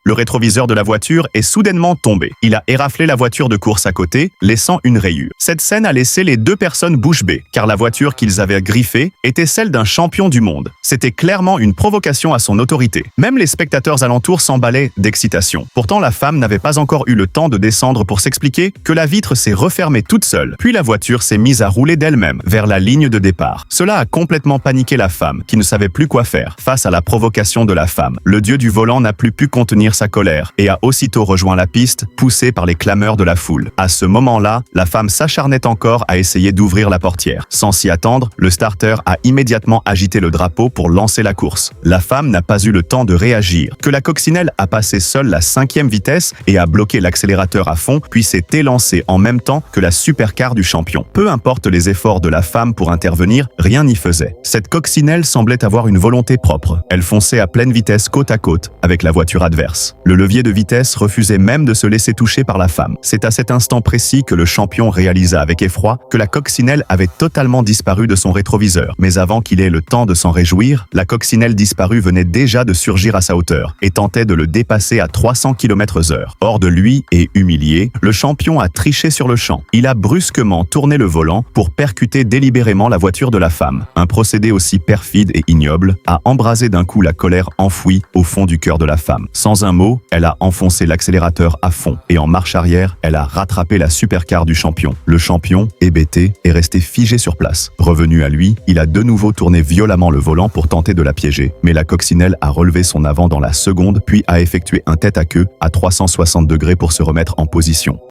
le rétroviseur de la voiture est soudainement tombé. Il a éraflé la voiture de course à côté, laissant une rayure. Cette scène a laissé les deux personnes bouche bée, car la voiture qu'ils avaient griffée était celle d'un champion du monde. C'était clairement une provocation à son autorité. Même les spectateurs alentours s'emballaient d'excitation. Pourtant, la femme n'avait pas encore eu le temps de descendre pour s'expliquer que la vitre s'est refermée toute seule. Puis la voiture s'est mise à rouler d'elle-même vers la ligne de départ. Cela a complètement paniqué la femme, qui ne savait plus quoi faire. Face à la provocation de la femme, le dieu du volant n'a plus pu contenir sa colère et a aussitôt rejoint la piste, poussé par les clameurs de la foule. À ce moment-là, la femme s'acharnait encore à essayer d'ouvrir la portière. Sans s'y attendre, le starter a immédiatement agité le drapeau pour lancer la course. La femme n'a pas eu le temps de réagir, que la coccinelle a passé seule la 5e vitesse et a bloqué l'accélérateur à fond, puis s'est élancée en même temps que la supercar du champion. Peu importe les efforts de la femme pour intervenir, rien n'y faisait. Cette coccinelle semblait avoir une volonté propre. Elle fonçait à pleine vitesse côte à côte avec la voiture adverse. Le levier de vitesse refusait même de se laisser toucher par la femme. C'est à cet instant précis que le champion réalisa avec effroi que la coccinelle avait totalement disparu de son rétroviseur. Mais avant qu'il ait le temps de s'en réjouir, la coccinelle disparue venait déjà de surgir à sa hauteur et tentait de le dépasser à 300 km/h. Hors de lui et humilié, le champion a triché sur le champ. Il a brusquement tourné le volant pour percuter délibérément la voiture de la femme. Un procédé aussi perfide et ignoble a embrasé d'un coup la colère enfouie au fond du cœur de la femme. Sans un mot, elle a enfoncé l'accélérateur à fond et en marche arrière, elle a rattrapé la supercar du champion. Le champion, hébété, est resté figé sur place. Revenu à lui, il a de nouveau tourné violemment le volant pour tenter de la piéger, mais la coccinelle a relevé son avant dans la seconde, puis a effectué un tête à queue à 360 degrés pour se remettre en position.